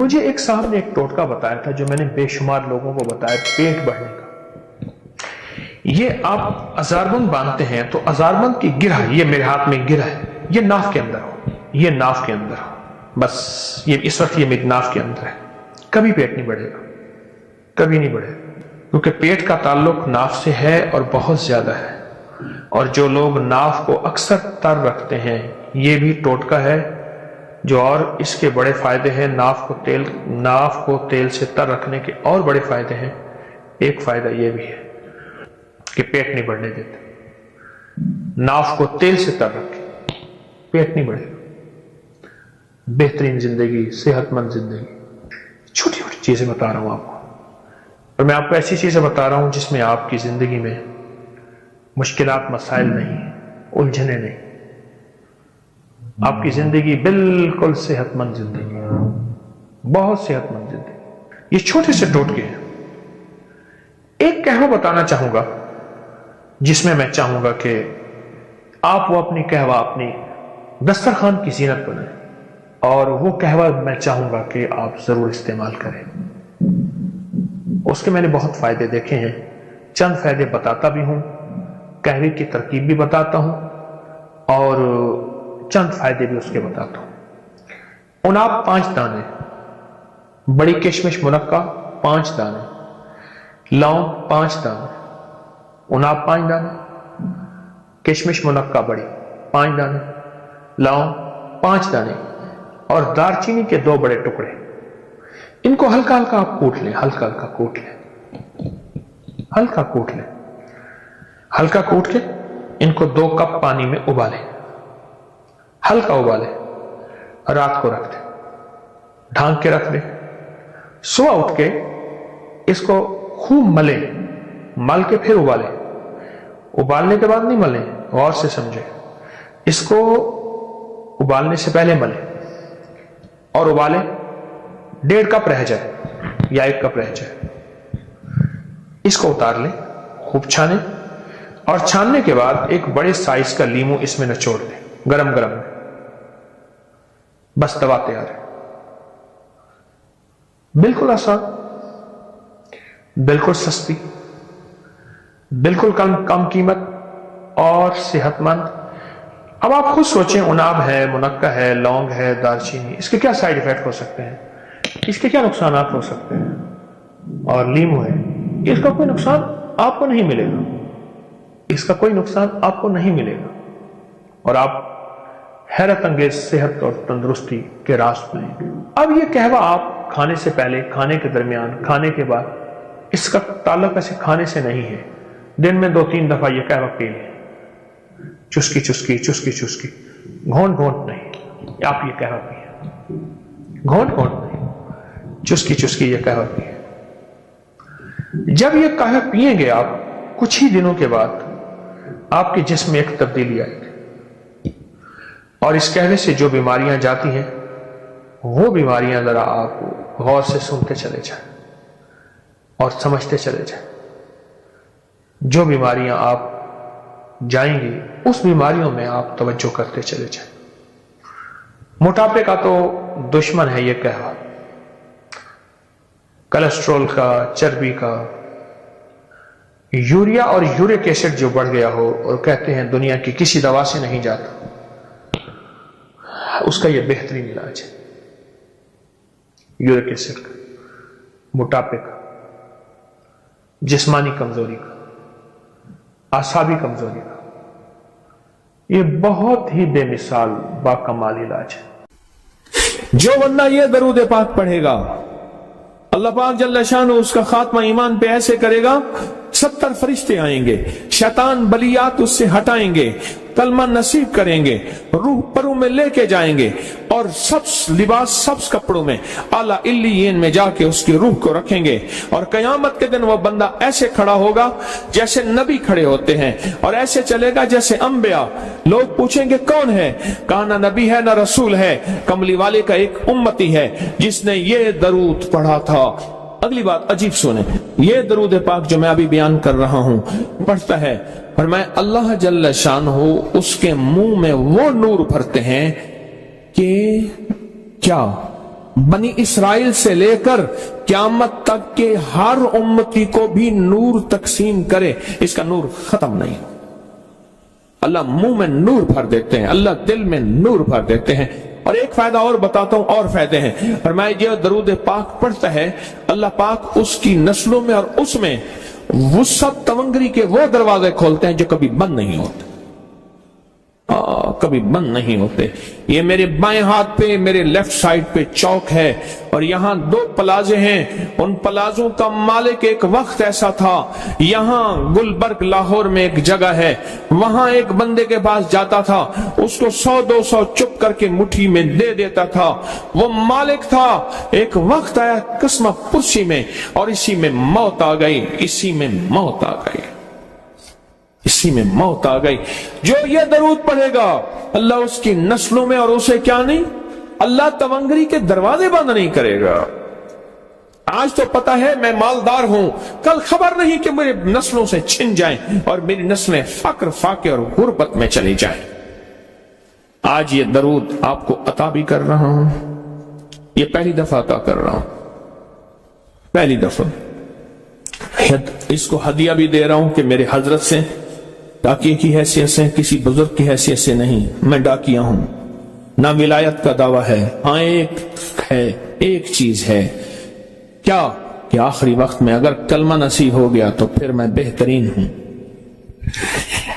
مجھے ایک صاحب نے ایک ٹوٹکا بتایا تھا جو میں نے بے شمار لوگوں کو بتایا، پیٹ بڑھنے کا۔ یہ آپ ازاربند باندھتے ہیں تو ازاربند کی گرہ، یہ میرے ہاتھ میں گرہ ہے، یہ ناف کے اندر ہو، یہ ناف کے اندر ہو، بس یہ اس وقت یہ میری ناف کے اندر ہے، کبھی پیٹ نہیں بڑھے گا، کبھی نہیں بڑھے گا، کیونکہ پیٹ کا تعلق ناف سے ہے اور بہت زیادہ ہے۔ اور جو لوگ ناف کو اکثر تر رکھتے ہیں، یہ بھی ٹوٹکا ہے جو، اور اس کے بڑے فائدے ہیں۔ ناف کو تیل سے تر رکھنے کے اور بڑے فائدے ہیں۔ ایک فائدہ یہ بھی ہے کہ پیٹ نہیں بڑھنے دیتے۔ ناف کو تیل سے تر رکھے، پیٹ نہیں بڑھے گا۔ بہترین زندگی، صحت مند زندگی، چھوٹی چھوٹی چیزیں بتا رہا ہوں آپ کو، اور میں آپ کو ایسی چیزیں بتا رہا ہوں جس میں آپ کی زندگی میں مشکلات، مسائل نہیں، الجھنیں نہیں، آپ کی زندگی بالکل صحت مند زندگی ہے، بہت صحت مند زندگی۔ یہ چھوٹے سے ٹوٹکے ہیں۔ ایک قہوہ بتانا چاہوں گا جس میں چاہوں گا کہ آپ وہ اپنی قہوہ اپنی دسترخوان کی زینت بنائیں، اور وہ قہوہ میں چاہوں گا کہ آپ ضرور استعمال کریں۔ اس کے میں نے بہت فائدے دیکھے ہیں، چند فائدے بتاتا بھی ہوں، قہوے کی ترکیب بھی بتاتا ہوں، اور چند فائدے بھی اس کے بتاتا ہوں۔ اناب 5 دانے، بڑی کشمش منقع 5 دانے، لونگ 5 دانے، اناب 5 دانے، کشمش منقع بڑی 5 دانے، لونگ 5 دانے، اور دار چینی کے 2 بڑے ٹکڑے۔ ان کو ہلکا ہلکا آپ کوٹ لیں، ہلکا ہلکا کوٹ لیں، ہلکا کوٹ لیں، ہلکا کوٹ کے ان کو 2 کپ پانی میں ابالیں، ہلکا ابالیں، رات کو رکھ دیں، ڈھانک کے رکھ دیں۔ صبح اٹھ کے اس کو خوب ملیں، مل کے پھر ابالیں۔ ابالنے کے بعد نہیں ملیں، غور سے سمجھیں، اس کو ابالنے سے پہلے ملیں اور ابالیں، 1.5 کپ رہ جائے یا 1 کپ رہ جائے۔ اس کو اتار لیں، خوب چھانیں، اور چھاننے کے بعد ایک بڑے سائز کا لیمو اس میں نچوڑ دیں، گرم گرم میں، بس دوا تیار ہے۔ بالکل آسان، بالکل سستی، بالکل کم قیمت اور صحت مند۔ اب آپ خود سوچیں، اناب ہے، منقع ہے، لونگ ہے، دار چینی، اس کے کیا سائیڈ ایفیکٹ ہو سکتے ہیں، اس کے کیا نقصانات ہو سکتے ہیں، اور لیمو ہے، اس کا کوئی نقصان آپ کو نہیں ملے گا، اس کا کوئی نقصان آپ کو نہیں ملے گا، اور آپ حیرت انگیز صحت اور تندرستی کے راز پائیں گے۔ اب یہ قہوہ آپ کھانے سے پہلے، کھانے کے درمیان، کھانے کے بعد، اس کا تعلق ایسے کھانے سے نہیں ہے، دن میں 2-3 دفعہ یہ قہوہ پی لیں، چسکی چسکی چسکی چسکی، گھونٹ گھونٹ نہیں، آپ یہ قہوہ پیئیں، گھونٹ گھونٹ نہیں، چسکی چسکی یہ قہوہ پیئیں۔ جب یہ قہوہ پیئیں گے آپ، کچھ ہی دنوں کے بعد آپ کے جسم میں ایک تبدیلی آئے گی، اور اس قہوے سے جو بیماریاں جاتی ہیں، وہ بیماریاں ذرا آپ غور سے سنتے چلے جائیں اور سمجھتے چلے جائیں۔ جو بیماریاں آپ جائیں گی، اس بیماریوں میں آپ توجہ کرتے چلے جائیں۔ موٹاپے کا تو دشمن ہے یہ قہوہ، کولیسٹرول کا، چربی کا، یوریا اور یورک ایسڈ جو بڑھ گیا ہو، اور کہتے ہیں دنیا کی کسی دوا سے نہیں جاتا، اس کا یہ بہترین علاج ہے، یورک ایسڈ کا، موٹاپے کا، جسمانی کمزوری کا، اعصابی کمزوری کا، یہ بہت ہی بے مثال باکمال علاج ہے۔ جو بندہ یہ درود پاک پڑھے گا، اللہ پاک جل شانہ اس کا خاتمہ ایمان پہ ایسے کرے گا، 70 فرشتے آئیں گے، شیطان بلیات اس سے ہٹائیں گے، کلمہ نصیب کریں گے، روح پروں میں لے کے جائیں گے، اور سبز لباس، سبز کپڑوں میں اعلیٰ علیین میں جا کے اس کی روح کو رکھیں گے، اور قیامت کے دن وہ بندہ ایسے کھڑا ہوگا جیسے نبی کھڑے ہوتے ہیں، اور ایسے چلے گا جیسے انبیاء۔ لوگ پوچھیں گے کون ہے؟ کہا نہ نبی ہے نہ رسول ہے، کملی والے کا ایک امتی ہے جس نے یہ درود پڑھا تھا۔ اگلی بات عجیب سنیں، یہ درود پاک جو میں ابھی بیان کر رہا ہوں پڑھتا ہے، فرمایا اللہ جل شانہ اس کے منہ میں وہ نور بھرتے ہیں کہ کیا बनी इसराइल से लेकर क़यामत तक के हर उम्मती को भी नूर तकसीम करे, इसका नूर खत्म नहीं हो। अल्लाह मुंह में नूर भर देते हैं, अल्लाह दिल में नूर भर देते हैं। और एक फायदा और बताता हूं, और फायदे हैं। फरमाया जो दरूद पाक पढ़ता है, अल्लाह पाक उसकी नस्लों में और उसमें वुसअत तवंगरी के वो दरवाजे खोलते हैं जो कभी बंद नहीं होते, कभी बंद नहीं होते। ये मेरे बाएं हाथ पे, मेरे लेफ्ट साइड पे चौक है और यहां 2 प्लाजे हैं। उन प्लाजों का मालिक एक वक्त ऐसा था, यहां गुलबर्ग लाहौर में एक जगह है, वहां एक बंदे के पास जाता था, उसको 100-200 चुप करके मुट्ठी में दे देता था। वो मालिक था। एक वक्त आया किस्म पुरसी में और इसी में मौत आ गई, इसी में मौत आ गई, इसी में मौत आ गई। जो ये दरूद पढ़ेगा, अल्लाह उसकी नस्लों में और उसे क्या नहीं, अल्लाह तवंगरी के दरवाजे बंद नहीं करेगा। आज तो पता है मैं मालदार हूं, कल खबर नहीं कि मेरे नस्लों से छिन जाएं और मेरी नस्लें फक्र, फाके और गुर्बत में चली जाएं। आज ये दरूद आपको अता भी कर रहा हूं, ये पहली दफा अता कर रहा हूं, पहली दफा। इसको हदिया भी दे रहा हूं कि मेरे हजरत से, डाकिए की हैसियत से, किसी बुजुर्ग की हैसियत से नहीं। मैं डाकिया हूं, ना विलायत का दावा है। हाँ एक है, एक चीज है, क्या कि आखिरी वक्त में अगर कलमा नसीब हो गया तो फिर मैं बेहतरीन हूं।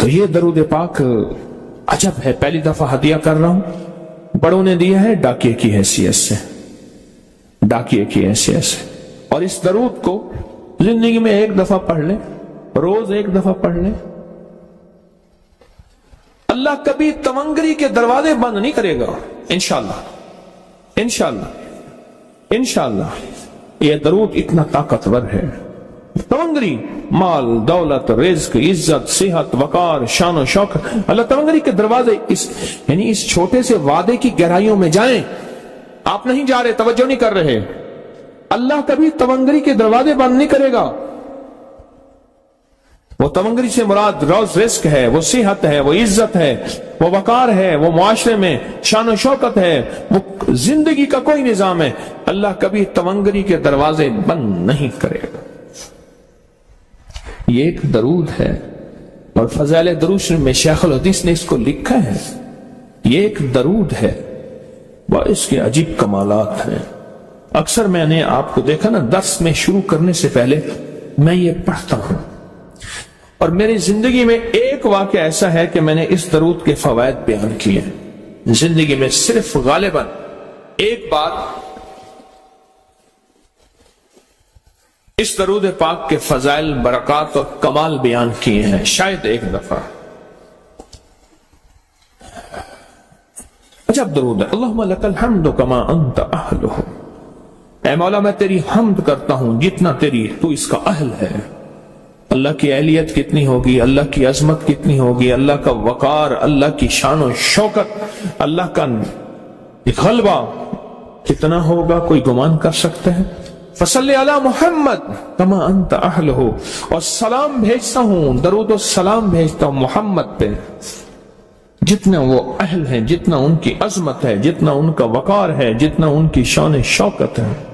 तो ये दरूद पाक अजब है, पहली दफा हदिया कर रहा हूं। बड़ों ने दिया है डाकिए की हैसियत से, डाकिए की हैसियत से। और इस दरूद को जिंदगी में एक दफा पढ़ ले, रोज एक दफा पढ़ ले, अल्लाह कभी तवंगरी के दरवाजे बंद नहीं करेगा। इंशाअल्लाह, इंशाअल्लाह, इंशाअल्लाह। यह दरूद इतना ताकतवर है। तवंगरी, माल, दौलत, रिज्क, इज्जत, सेहत, वकार, शान और शौकत, अल्लाह तवंगरी के दरवाजे यानी इस छोटे से वादे की गहराइयों में जाएं। आप नहीं जा रहे, तवज्जो नहीं कर रहे। अल्लाह कभी तवंगरी के दरवाजे बंद नहीं करेगा। वो तवंगरी से मुराद रोज रिस्क है, वो सेहत है, वो इज्जत है, वो वकार है, वो मुआशरे में शान और शौकत है, वो जिंदगी का कोई निजाम है। अल्लाह कभी तवंगरी के दरवाजे बंद नहीं करेगा। ये एक दरूद है और फज़ाइल दरूद में शेखुल हदीस ने इसको लिखा है। ये एक दरूद है, वह इसके अजीब कमालात हैं। अक्सर मैंने आपको देखा ना, दर्स में शुरू करने से पहले मैं ये पढ़ता हूं और मेरी जिंदगी में एक वाक़या ऐसा है कि मैंने इस दरूद के फवायद बयान किए जिंदगी में। सिर्फ गालिबन एक बार इस दरूद पाक के फजाइल, बरक़ात और कमाल बयान किए हैं, शायद एक दफा। अजब दरूद है। अल्लाहुम्मा लकल हम्दु कमा अंत अहलुहु। ऐ मौला मैं तेरी हम्द करता हूं जितना तू इसका अहल है। अल्लाह की अहलियत कितनी होगी, अल्लाह की अजमत कितनी होगी, अल्लाह का वकार, अल्लाह की शान और शौकत, अल्लाह का गलबा कितना होगा, कोई गुमान कर सकते हैं। फसल्ले अला मुहम्मद कमा अंत अहलुहु। और सलाम भेजता हूं, दरूद और सलाम भेजता हूं मोहम्मद पे, जितना वो अहल है, जितना उनकी अजमत है, जितना उनका वकार है, जितना उनकी शान शौकत है।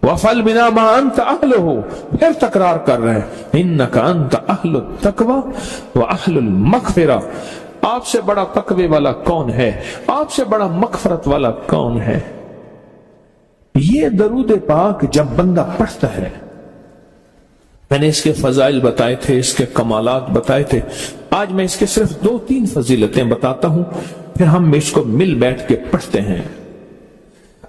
वफल बिना मा अंत अहलुहु। फिर तकरार कर रहे हैं, इन्नका अंत अहलुत तकवा व अहलुल मगफिरा। आपसे बड़ा तकवे वाला कौन है, आपसे बड़ा मगफरत वाला कौन है। ये दरूद पाक जब बंदा पढ़ता है, मैंने इसके फजाइल बताए थे, इसके कमालात बताए थे। आज मैं इसके सिर्फ 2-3 फजीलतें बताता हूं, फिर हम इसको मिल बैठ के पढ़ते हैं।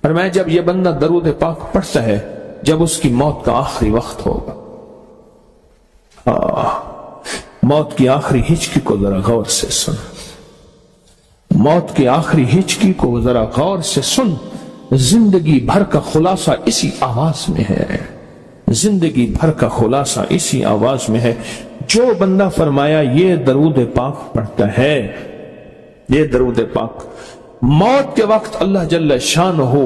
और मैं जब ये बंदा दरूद पाक पढ़ता है, जब उसकी मौत का आखिरी वक्त होगा, मौत की आखिरी हिचकी को जरा गौर से सुन, मौत की आखिरी हिचकी को जरा गौर से सुन। जिंदगी भर का खुलासा इसी आवाज में है, जिंदगी भर का खुलासा इसी आवाज में है। जो बंदा फरमाया ये दरूद पाक पढ़ता है, ये दरूद पाक, मौत के वक्त अल्लाह जल्ल शान हो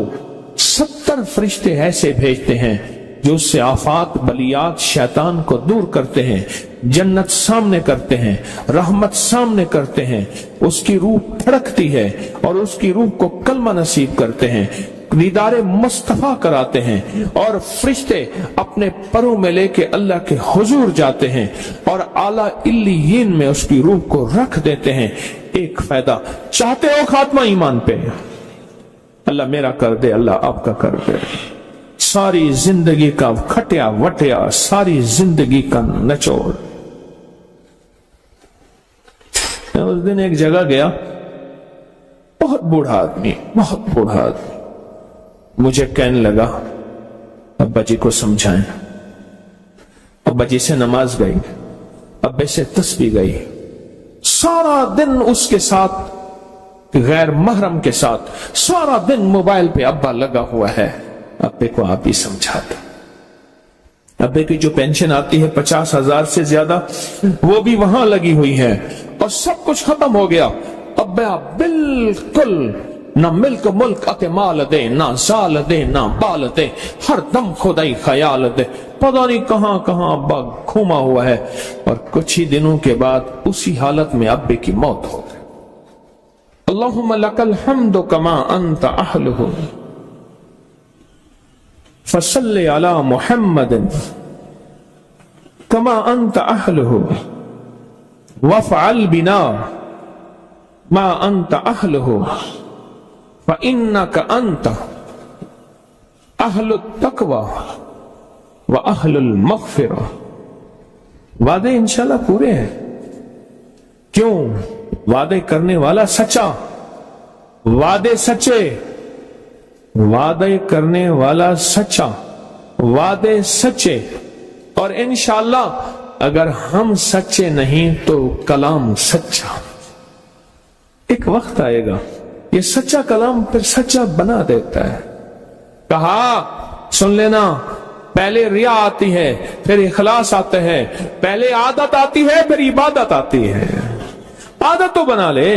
70 फरिश्ते ऐसे भेजते हैं जो उससे आफात, बलियात, शैतान को दूर करते हैं, जन्नत सामने करते हैं, रहमत सामने करते हैं। उसकी रूह फड़कती है और उसकी रूह को कलमा नसीब करते हैं। दीदार मुस्तफा कराते हैं और फरिश्ते अपने परों में लेके अल्लाह के हुजूर जाते हैं और आला इल्लियीन में उसकी रूह को रख देते हैं। एक फायदा, चाहते हो खात्मा ईमान पे, अल्लाह मेरा कर दे, अल्लाह आपका कर दे। सारी जिंदगी का खटिया वटिया, सारी जिंदगी का निचोड़। मैं उस दिन एक जगह गया, बहुत बूढ़ा आदमी, बहुत बूढ़ा आदमी मुझे कहने लगा अब्बा जी को समझाएं। अब्बा जी से नमाज गई, अब्बे से तस्बीह गई, सारा दिन उसके साथ गैर महरम के साथ सारा दिन मोबाइल पे अब्बा लगा हुआ है। अब्बे को आप ही समझा दो। अब्बे की जो पेंशन आती है 50,000 से ज्यादा, वो भी वहां लगी हुई है और सब कुछ खत्म हो गया। अब्बा बिल्कुल ना मिल्क मुल्क अते माल दे, ना साल दे, ना बाल दे, हर दम खुदाई ख्याल दे। पता नहीं कहां कहां अब्बा घूमा हुआ है और कुछ ही दिनों के बाद उसी हालत में अब्बे की मौत हो गई। अल्लाहुम्मा लकल हम्दु कमा अंत अहलुहु फसल्लि अला मुहम्मदिन कमा अंत अहलुहु वफ़अल बिना मा अंत अहलुहु फ़इन्नका अंत अहलुत तक़वा व अहलुल मग़फ़िरा। वादे इंशाल्लाह पूरे हैं। क्यों? वादे करने वाला सच्चा, वादे सच्चे, वादे करने वाला सच्चा, वादे सच्चे। और इंशाल्लाह अगर हम सच्चे नहीं तो कलाम सच्चा। एक वक्त आएगा ये सच्चा कलाम फिर सच्चा बना देता है। कहा सुन लेना, पहले रिया आती है, फिर इखलास आता है, पहले आदत आती है, फिर इबादत आती है। आदत तो बना ले।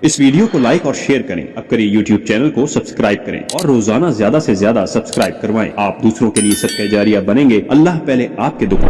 इस वीडियो को लाइक और शेयर करें। अब करिए यूट्यूब चैनल को सब्सक्राइब करें और रोजाना ज्यादा से ज्यादा सब्सक्राइब करवाएं। आप दूसरों के लिए सदका जारिया बनेंगे। अल्लाह पहले आपके दुख